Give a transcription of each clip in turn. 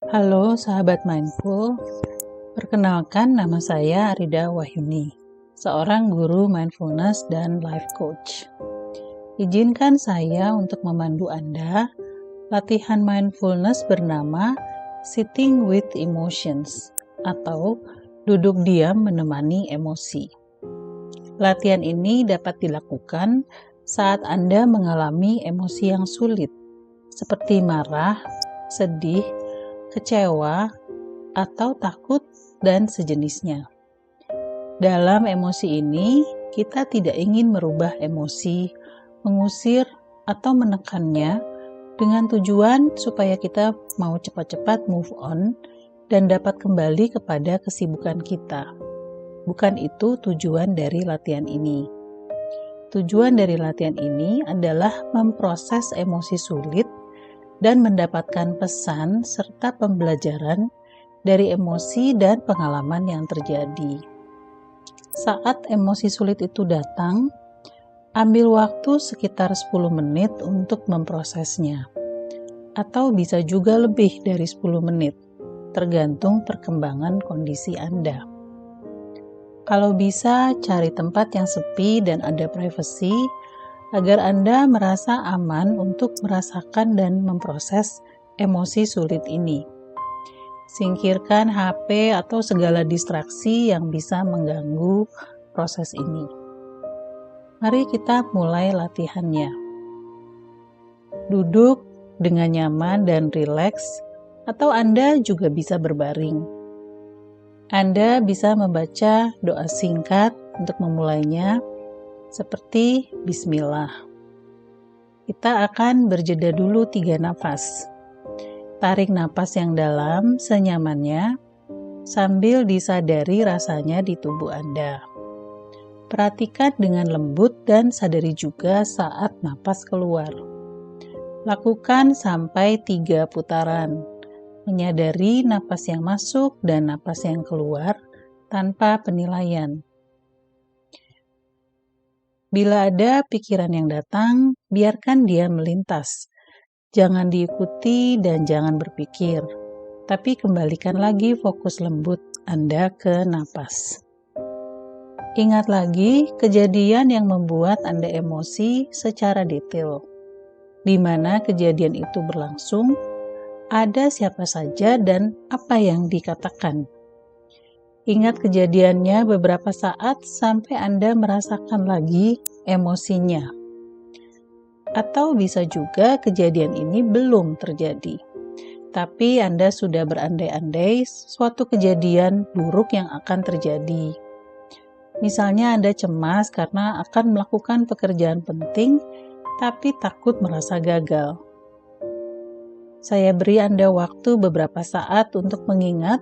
Halo sahabat mindful, perkenalkan nama saya Arida Wahyuni, seorang guru mindfulness dan life coach. Izinkan saya untuk memandu Anda latihan mindfulness bernama Sitting with Emotions atau duduk diam menemani emosi. Latihan ini dapat dilakukan saat Anda mengalami emosi yang sulit, seperti marah, sedih, kecewa, atau takut, dan sejenisnya. Dalam emosi ini, kita tidak ingin merubah emosi, mengusir, atau menekannya dengan tujuan supaya kita mau cepat-cepat move on dan dapat kembali kepada kesibukan kita. Bukan itu tujuan dari latihan ini. Tujuan dari latihan ini adalah memproses emosi sulit dan mendapatkan pesan serta pembelajaran dari emosi dan pengalaman yang terjadi. Saat emosi sulit itu datang, ambil waktu sekitar 10 menit untuk memprosesnya. Atau bisa juga lebih dari 10 menit, tergantung perkembangan kondisi Anda. Kalau bisa, cari tempat yang sepi dan ada privasi, agar Anda merasa aman untuk merasakan dan memproses emosi sulit ini. Singkirkan HP atau segala distraksi yang bisa mengganggu proses ini. Mari kita mulai latihannya. Duduk dengan nyaman dan rileks, atau Anda juga bisa berbaring. Anda bisa membaca doa singkat untuk memulainya, seperti Bismillah. Kita akan berjeda dulu 3 nafas. Tarik napas yang dalam senyamannya, sambil disadari rasanya di tubuh Anda. Perhatikan dengan lembut dan sadari juga saat napas keluar. Lakukan sampai 3 putaran, menyadari napas yang masuk dan napas yang keluar tanpa penilaian. Bila ada pikiran yang datang, biarkan dia melintas. Jangan diikuti dan jangan berpikir, tapi kembalikan lagi fokus lembut Anda ke napas. Ingat lagi kejadian yang membuat Anda emosi secara detail. Di mana kejadian itu berlangsung, ada siapa saja dan apa yang dikatakan. Ingat kejadiannya beberapa saat sampai Anda merasakan lagi emosinya. Atau bisa juga kejadian ini belum terjadi, tapi Anda sudah berandai-andai suatu kejadian buruk yang akan terjadi. Misalnya Anda cemas karena akan melakukan pekerjaan penting, tapi takut merasa gagal. Saya beri Anda waktu beberapa saat untuk mengingat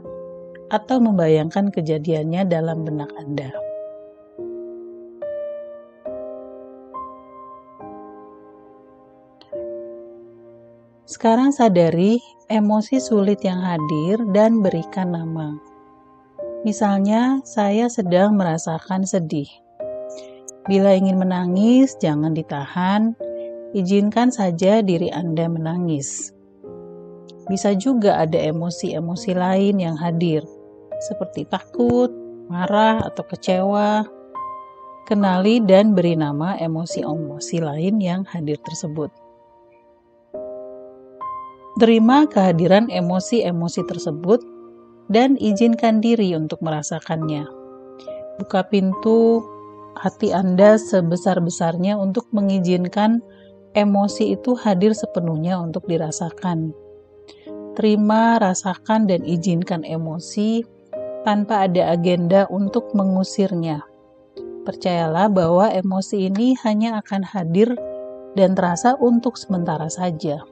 atau membayangkan kejadiannya dalam benak Anda. Sekarang sadari emosi sulit yang hadir dan berikan nama. Misalnya, saya sedang merasakan sedih. Bila ingin menangis, jangan ditahan, izinkan saja diri Anda menangis. Bisa juga ada emosi-emosi lain yang hadir, seperti takut, marah, atau kecewa. Kenali dan beri nama emosi-emosi lain yang hadir tersebut. Terima kehadiran emosi-emosi tersebut dan izinkan diri untuk merasakannya. Buka pintu hati Anda sebesar-besarnya untuk mengizinkan emosi itu hadir sepenuhnya untuk dirasakan. Terima, rasakan, dan izinkan emosi tanpa ada agenda untuk mengusirnya. Percayalah bahwa emosi ini hanya akan hadir dan terasa untuk sementara saja.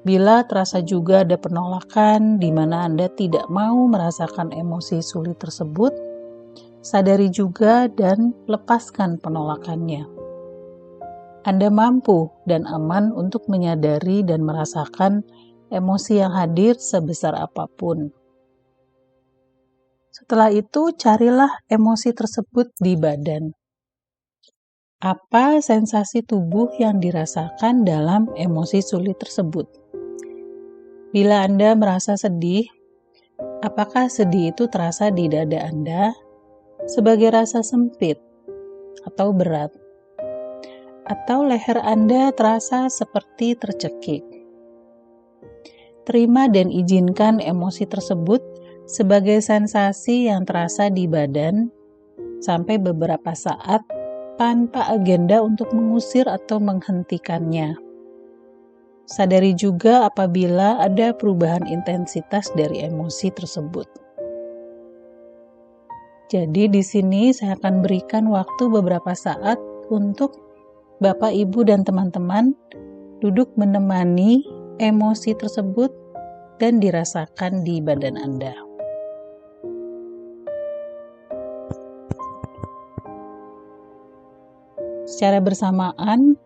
Bila terasa juga ada penolakan di mana Anda tidak mau merasakan emosi sulit tersebut, sadari juga dan lepaskan penolakannya. Anda mampu dan aman untuk menyadari dan merasakan emosi yang hadir sebesar apapun. Setelah itu, carilah emosi tersebut di badan. Apa sensasi tubuh yang dirasakan dalam emosi sulit tersebut? Bila Anda merasa sedih, apakah sedih itu terasa di dada Anda sebagai rasa sempit atau berat? Atau leher Anda terasa seperti tercekik? Terima dan izinkan emosi tersebut sebagai sensasi yang terasa di badan sampai beberapa saat tanpa agenda untuk mengusir atau menghentikannya. Sadari juga apabila ada perubahan intensitas dari emosi tersebut. Jadi di sini saya akan berikan waktu beberapa saat untuk Bapak, Ibu, dan teman-teman duduk menemani emosi tersebut dan dirasakan di badan Anda. Secara bersamaan,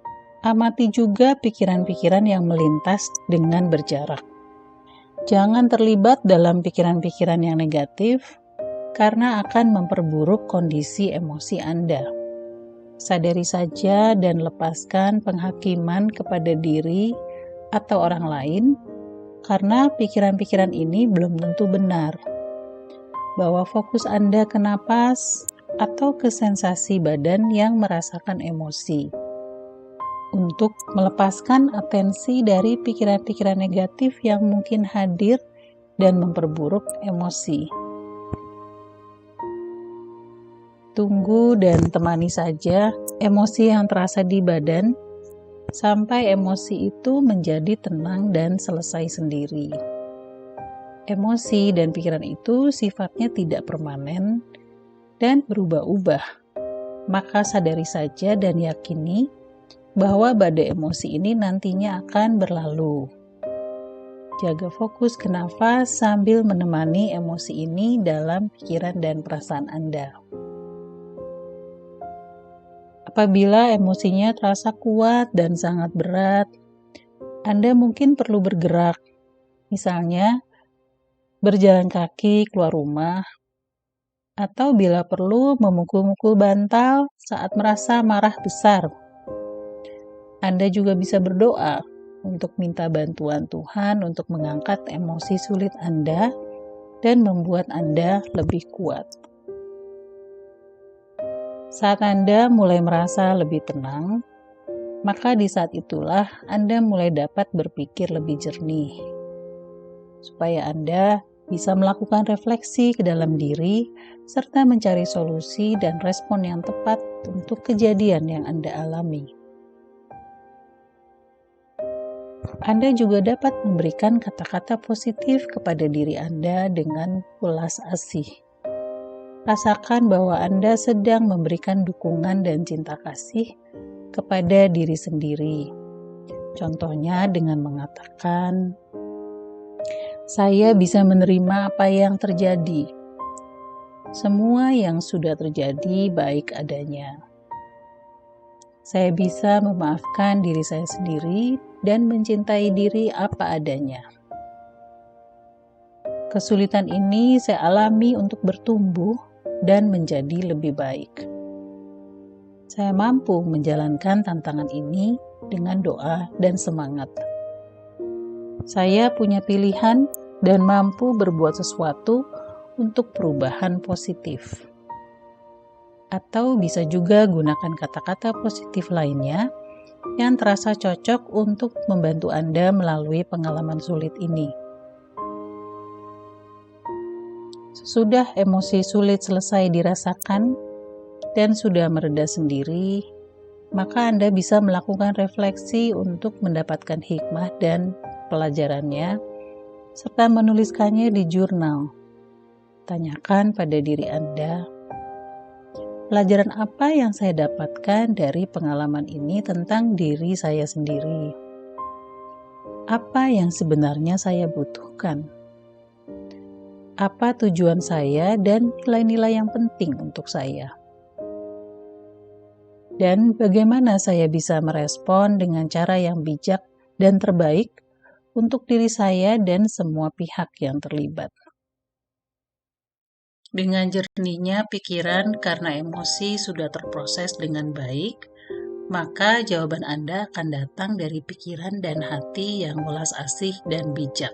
amati juga pikiran-pikiran yang melintas dengan berjarak. Jangan terlibat dalam pikiran-pikiran yang negatif, karena akan memperburuk kondisi emosi Anda. Sadari saja dan lepaskan penghakiman kepada diri atau orang lain, karena pikiran-pikiran ini belum tentu benar. Bawa fokus Anda ke napas atau ke sensasi badan yang merasakan emosi, untuk melepaskan atensi dari pikiran-pikiran negatif yang mungkin hadir dan memperburuk emosi. Tunggu dan temani saja emosi yang terasa di badan sampai emosi itu menjadi tenang dan selesai sendiri. Emosi dan pikiran itu sifatnya tidak permanen dan berubah-ubah. Maka sadari saja dan yakini bahwa badai emosi ini nantinya akan berlalu. Jaga fokus ke nafas sambil menemani emosi ini dalam pikiran dan perasaan Anda. Apabila emosinya terasa kuat dan sangat berat, Anda mungkin perlu bergerak, misalnya berjalan kaki keluar rumah, atau bila perlu memukul-mukul bantal saat merasa marah besar. Anda juga bisa berdoa untuk minta bantuan Tuhan untuk mengangkat emosi sulit Anda dan membuat Anda lebih kuat. Saat Anda mulai merasa lebih tenang, maka di saat itulah Anda mulai dapat berpikir lebih jernih, supaya Anda bisa melakukan refleksi ke dalam diri serta mencari solusi dan respon yang tepat untuk kejadian yang Anda alami. Anda juga dapat memberikan kata-kata positif kepada diri Anda dengan welas asih. Rasakan bahwa Anda sedang memberikan dukungan dan cinta kasih kepada diri sendiri. Contohnya dengan mengatakan, "Saya bisa menerima apa yang terjadi. Semua yang sudah terjadi baik adanya. Saya bisa memaafkan diri saya sendiri dan mencintai diri apa adanya. Kesulitan ini saya alami untuk bertumbuh dan menjadi lebih baik. Saya mampu menjalankan tantangan ini dengan doa dan semangat. Saya punya pilihan dan mampu berbuat sesuatu untuk perubahan positif." Atau bisa juga gunakan kata-kata positif lainnya yang terasa cocok untuk membantu Anda melalui pengalaman sulit ini. Sesudah emosi sulit selesai dirasakan dan sudah mereda sendiri, maka Anda bisa melakukan refleksi untuk mendapatkan hikmah dan pelajarannya, serta menuliskannya di jurnal. Tanyakan pada diri Anda, pelajaran apa yang saya dapatkan dari pengalaman ini tentang diri saya sendiri? Apa yang sebenarnya saya butuhkan? Apa tujuan saya dan nilai-nilai yang penting untuk saya? Dan bagaimana saya bisa merespon dengan cara yang bijak dan terbaik untuk diri saya dan semua pihak yang terlibat. Dengan jernihnya pikiran karena emosi sudah terproses dengan baik, maka jawaban Anda akan datang dari pikiran dan hati yang welas asih dan bijak.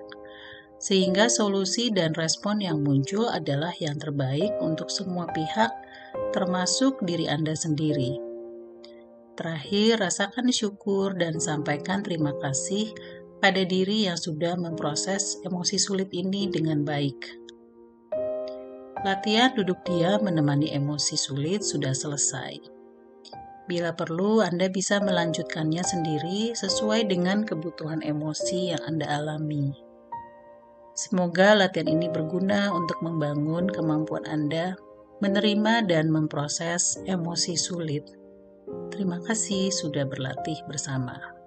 sehingga solusi dan respon yang muncul adalah yang terbaik untuk semua pihak, termasuk diri Anda sendiri. Terakhir, rasakan syukur dan sampaikan terima kasih pada diri yang sudah memproses emosi sulit ini dengan baik. Latihan duduk diam menemani emosi sulit sudah selesai. Bila perlu, Anda bisa melanjutkannya sendiri sesuai dengan kebutuhan emosi yang Anda alami. Semoga latihan ini berguna untuk membangun kemampuan Anda menerima dan memproses emosi sulit. Terima kasih sudah berlatih bersama.